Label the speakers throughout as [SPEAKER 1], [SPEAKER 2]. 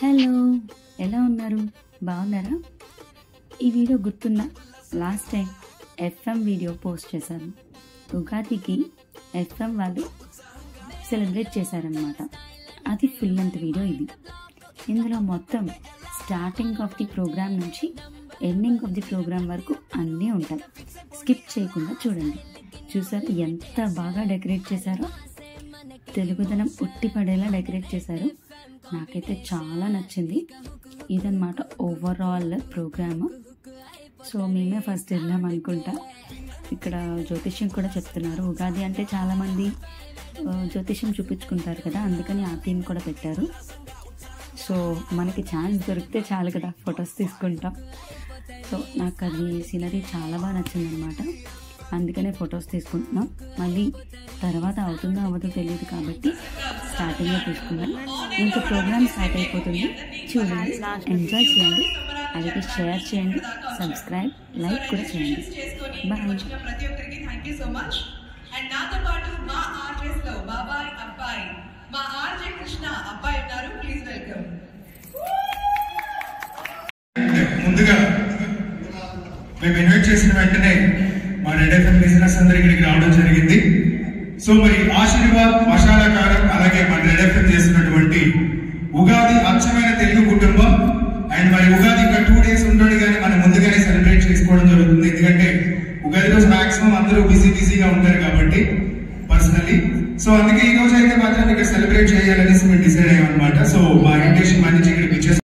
[SPEAKER 1] Hello, ఎలా ఉన్నారు? బాగున్నారా? ఈ వీడియో గుర్తుందా? Last time FM video post చేశాను. ఉగాదికి ఎఫ్ఎం వాళ్ళు సెలబ్రేట్ చేశారనమాట. అది ఫుల్ లెంత్ వీడియో ఇది. ఇందులో మొత్తం స్టార్టింగ్ ఆఫ్ ది ప్రోగ్రామ్ నుంచి ఎండింగ్ ఆఫ్ ది ప్రోగ్రామ్ వరకు అన్నీ ఉంటాయి. స్కిప్ చేయకుండా చూడండి. చూసారు ఎంత బాగా డెకరేట్ చేశారో? తెలుగుదనం ఉట్టి పడేలా డెకరేట్ చేశారు. నాకైతే చాలా నచ్చింది. ఇదన్నమాట ఓవరాల్ ప్రోగ్రామ్. సో మేమే ఫస్ట్ వెళ్ళాం అనుకుంటా. ఇక్కడ జ్యోతిష్యం కూడా చెప్తున్నారు. ఉగాది అంటే చాలామంది జ్యోతిష్యం చూపించుకుంటారు కదా, అందుకని ఆ థీమ్ కూడా పెట్టారు. సో మనకి ఛాన్స్ దొరికితే చాలు కదా, ఫొటోస్ తీసుకుంటాం. సో నాకు అది సీనరీ చాలా బాగా నచ్చింది అనమాట. అందుకనే ఫొటోస్ తీసుకుంటున్నాం. మళ్ళీ తర్వాత అవుతుందో అవ్వదో తెలియదు కాబట్టి స్టార్టింగ్లో తీసుకున్నాం. ఇంకా ప్రోగ్రామ్ స్టార్ట్ అయిపోతుంది. చూడండి, ఎంజాయ్ చేయండి, అలాగే షేర్ చేయండి, సబ్స్క్రైబ్, లైక్ కూడా చేయండి. బాయ్.
[SPEAKER 2] ప్రతి ఒక్కరికి thank you so much. And నాతో పాటు మా ఆర్జెస్ లో బాబాయ్ అబ్బాయి, మా ఆర్జే కృష్ణ అబ్బాయి ఉన్నారు. Please welcome.
[SPEAKER 3] ముందుగా మేము ఇన్వైట్ చేసిన వెంటనే మా రెడ్ ఎఫ్ఎం బిజినెస్ అందరూ ఇక్కడికి రావడం జరిగింది. సో మరి ఆశీర్వాద్ మసాలా కారం అలాగే మన రెడ్ ఎఫ్ఎం చేస్తున్నటువంటి ఉగాది అచ్చమైన తెలుగు కుటుంబం. అండ్ మరి ఉగాది ఇంకా 2 days ఉంటుంది, కానీ మనం ముందుగానే సెలబ్రేట్ చేసుకోవడం జరుగుతుంది. ఎందుకంటే ఉగాది రోజు మాక్సిమం అందరూ బిజీగా ఉంటారు కాబట్టి పర్సనలీ. సో అందుకే ఈ రోజు అయితే మాత్రం ఇక్కడ సెలబ్రేట్ చేయాలనేసి మేము డిసైడ్ అయ్యామన్నమాట. సో మా ఇన్విటేషన్ మంచి ఇక్కడికి వచ్చేసి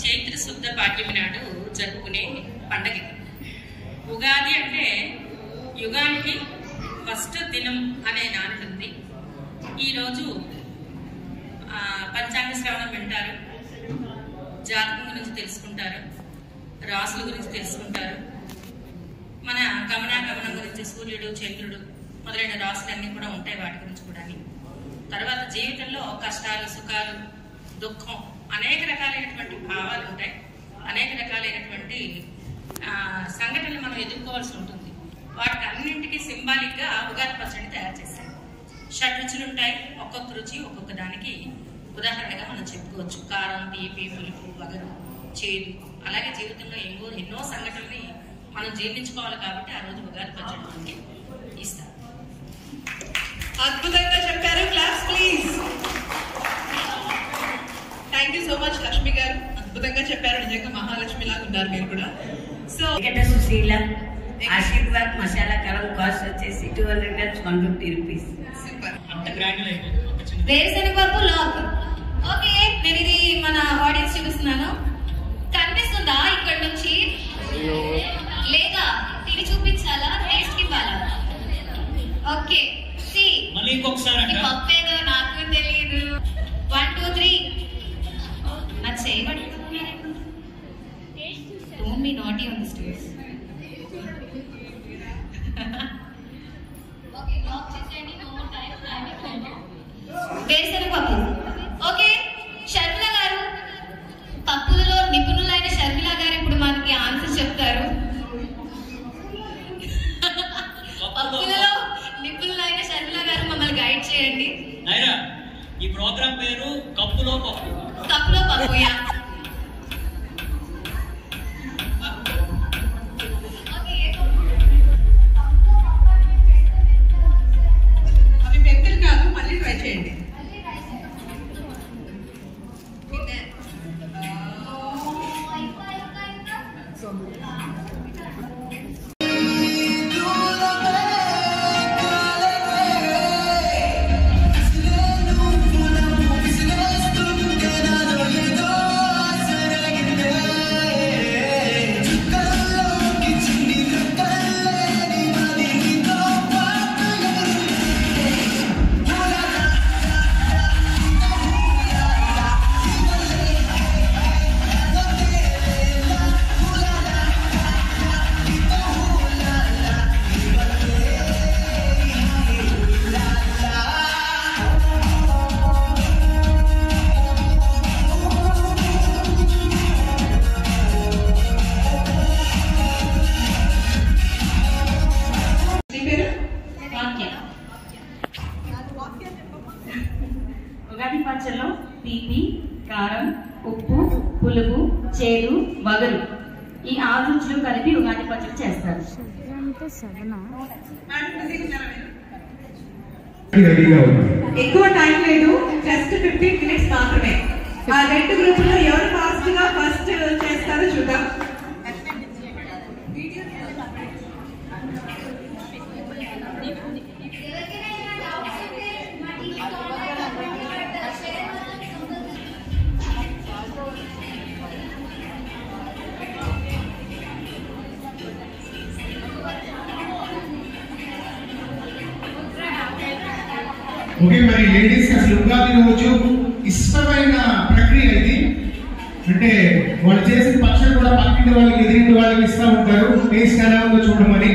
[SPEAKER 4] చైత్ర శుద్ధ పాడ్యమి నాడు జరుపుకునే పండగ. ఉగాది అంటే యుగానికి ఫస్ట్ దినం అనే నానుడి ఉంది. ఈరోజు పంచాంగ శ్రవణం వింటారు, జాతకం గురించి తెలుసుకుంటారు, రాసుల గురించి తెలుసుకుంటారు, మన గమనాగమనం గురించి, సూర్యుడు చంద్రుడు మొదలైన రాసులన్నీ కూడా ఉంటాయి, వాటి గురించి కూడా. తర్వాత జీవితంలో కష్టాలు, సుఖాలు, దుఃఖం, అనేక రకాలైనటువంటి భావాలు ఉంటాయి, అనేక రకాలైనటువంటి సంఘటనలు మనం ఎదుర్కోవాల్సి ఉంటుంది. వాటికి అన్నింటికి సింబాలిక్ గా ఉగాది పచ్చడిని తయారు చేశారు. షడ్రుచులు ఉంటాయి, ఒక్కొక్క రుచి ఒక్కొక్క దానికి ఉదాహరణగా మనం చెప్పుకోవచ్చు. కారం, తీపి, పులుపు, వగరు, చేదు. అలాగే జీవితంలో ఎన్నో సంఘటనల్ని మనం జీర్ణించుకోవాలి కాబట్టి ఆ రోజు ఉగాది పచ్చడి మనకి ఇస్తారు.
[SPEAKER 2] అద్భుతంగా చెప్పారు. Class please. Thank you so much Lakshmi గారు, అద్భుతంగా చెప్పారు. నిజంగా మహాలక్ష్మి లాగా ఉన్నారు మీరు కూడా. సో
[SPEAKER 5] సుశీల ఆశీర్వాద్ మసాలా కారం కాస్ట్ వచ్చేసి 200 grams 150 rupees.
[SPEAKER 2] సూపర్.
[SPEAKER 6] వేరుశనగ పప్పు లాక్. ఓకే, నేను ఇది మన ఆడియన్స్ చూపిస్తున్నాను. కనిపిస్తుందా ఇక్కడ నుంచి? లేదా తిని చూపించాలా? టేస్ట్ కి ఇవ్వాలా? ఓకే, సి పప్పు ఏదో నాకు తెలియదు. 1 2 3 నా చేయబడుతున్నాను. Don't be naughty on the stage. Okay, lock చేసేయండి. No more time. వేరుశనగ పప్పు. ఓకే, షర్మిల గారు, పప్పులలో నిపుణులైన షర్మిల గారు ఇప్పుడు మనకి ఆన్సర్ చెప్తారు. పప్పులలో నిపుణులైన షర్మిల గారు మమ్మల్ని గైడ్ చేయండి.
[SPEAKER 7] ఈ ప్రోగ్రామ్ పేరు కప్పులో పప్పు.
[SPEAKER 6] కప్పులో పప్పు. యా,
[SPEAKER 2] అవి మెంతులు కాదు, మళ్ళీ ట్రై చేయండి.
[SPEAKER 8] Go వగరు. ఈ 6 రుచులు కలిపి ఉగాది పచ్చడి చేస్తారు.
[SPEAKER 2] ఎక్కువ టైం లేదు, జస్ట్ 15 minutes మాత్రమే. ఆ 2 గ్రూపుల్లో ఎవరు ఫాస్ట్ గా ఫస్ట్ చేస్తారో చూద్దాం.
[SPEAKER 3] ఓకే, మరి లేడీస్ అసలు ఉగాది రోజు ఇష్టమైన ప్రక్రియ ఇది. అంటే వాళ్ళు చేసిన పచ్చడి కూడా పక్కింటి వాళ్ళకి ఎదిరింటి వాళ్ళకి ఇస్తూ ఉంటారు, టేస్ట్ ఎలా ఉందో చూడమని.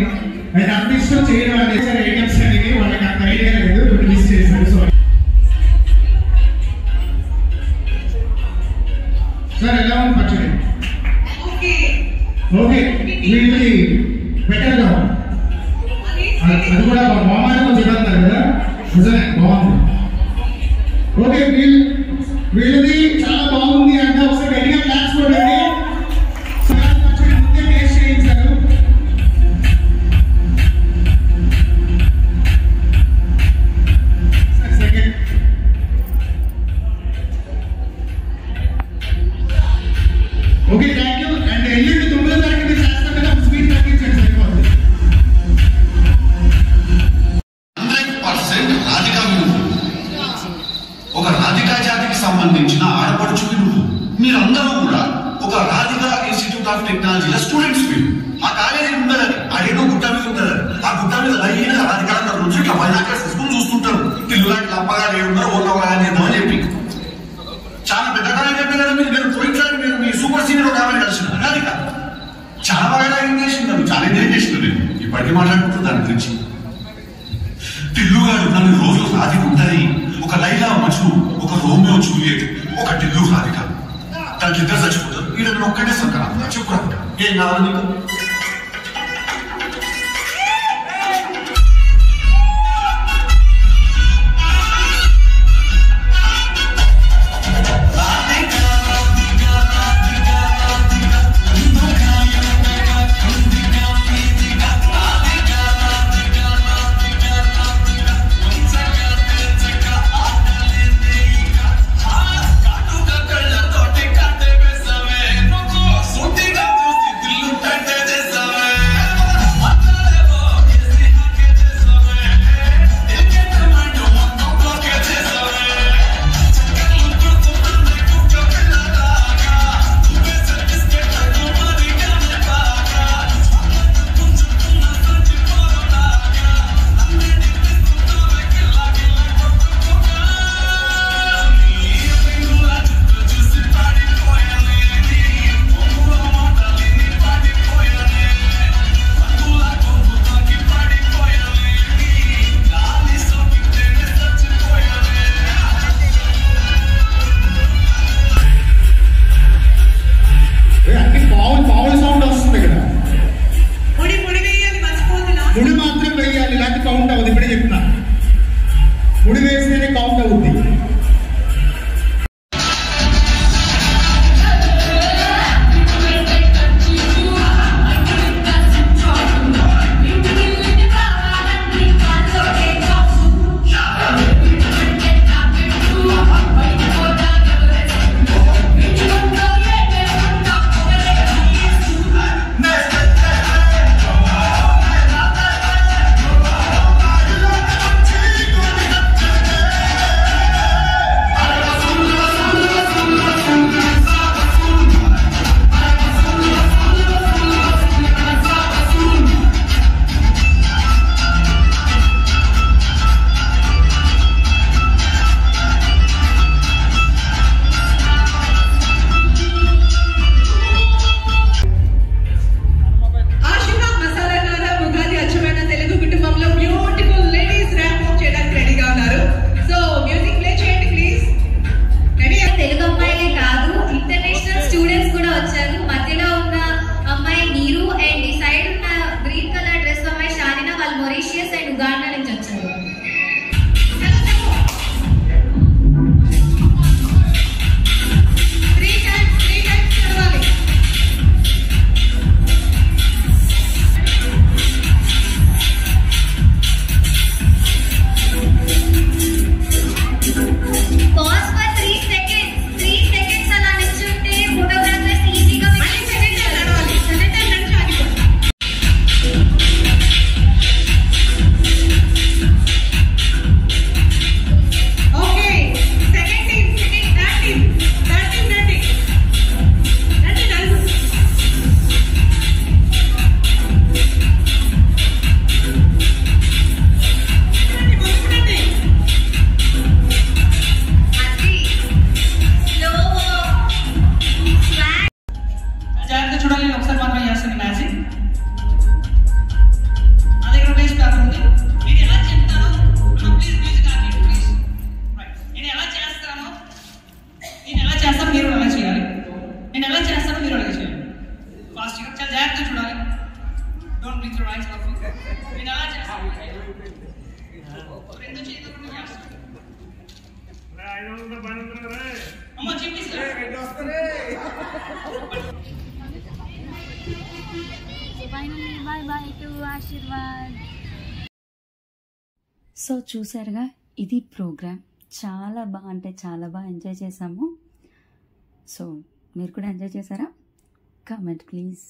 [SPEAKER 3] అయితే అంత ఇష్టం చేయడం అనేది ఐటమ్స్ అనేది వాళ్ళకి అంత ఐడియా లేదు, ఇప్పుడు మిస్ చేశారు. సో సార్ ఎలా ఉంది పచ్చడి? ఓకే, వీళ్ళకి బెటర్గా అది కూడా మామాని కొంచెం చెప్తారు కదా, నిజమే బాగుంది. ఓకే, వీళ్ళది చాలా బాగుంది అంటే ఒకసారి గట్టిగా క్లాస్ కొట్టండి. ముందే టేస్ట్ చేయించారు. Second okay, thank you. And ఎల్లుండి 9వ తారీఖు చేస్తాం కదా, స్పీడ్ తగ్గించండి సరిపోతుంది.
[SPEAKER 9] ఒక రాధికా జాతికి సంబంధించిన ఆడపడుచుకి నువ్వు. మీరందరూ కూడా ఒక రాధికా ఇన్స్టిట్యూట్ ఆఫ్ టెక్నాలజీలో స్టూడెంట్స్ మీరు. ఆ కాలేజీ ఉండదని, అదేదో గుట్ట మీద ఉండదని, ఆ గుట్ట మీద లైన్ రాధికా నుంచి ఇట్లా బైనాకర్స్ తీసుకుని చూస్తుంటారు. పిల్లలాంటి లంపగా లేవున్నారు, ఓళ్ళగా చేద్దామని చెప్పి. చాలా పెద్ద కాలేజీ అంటే కదా మీరు. నేను పోయినసారి మీరు మీ సూపర్ సీనియర్ ఒక ఆమె కలిసిన రాధిక చాలా బాగా ఎంజాయ్ చేసింది. చాలా ఎంజాయ్ చేసింది. నేను ఇప్పటికీ మాట్లాడుకుంటున్నాను దాని గురించి. టిల్లుగాడు నన్ను రోజు రాధిక ఉంటది, ఒక లైలా మజ్ను, ఒక రోమియో జూలియట్, ఒక టిల్లు రాధిక. దానికి ఇద్దరు చచ్చిపోతారు. వీళ్ళు నేను ఒక్కడే సంకరా చెప్పు రాధిక, ఏం కావాలి నీకు?
[SPEAKER 10] Suti ga justi dillu tante
[SPEAKER 2] holding the right of you. నేను అలా చేస్తాను. రెండు చేతులు చేస్తాను. అమ్మ చూపిస్తాను.
[SPEAKER 1] సో చూసారుగా, ఇది ప్రోగ్రామ్. చాలా బాగా అంటే చాలా బాగా ఎంజాయ్ చేసాము. సో మీరు కూడా ఎంజాయ్ చేశారా? Comment please.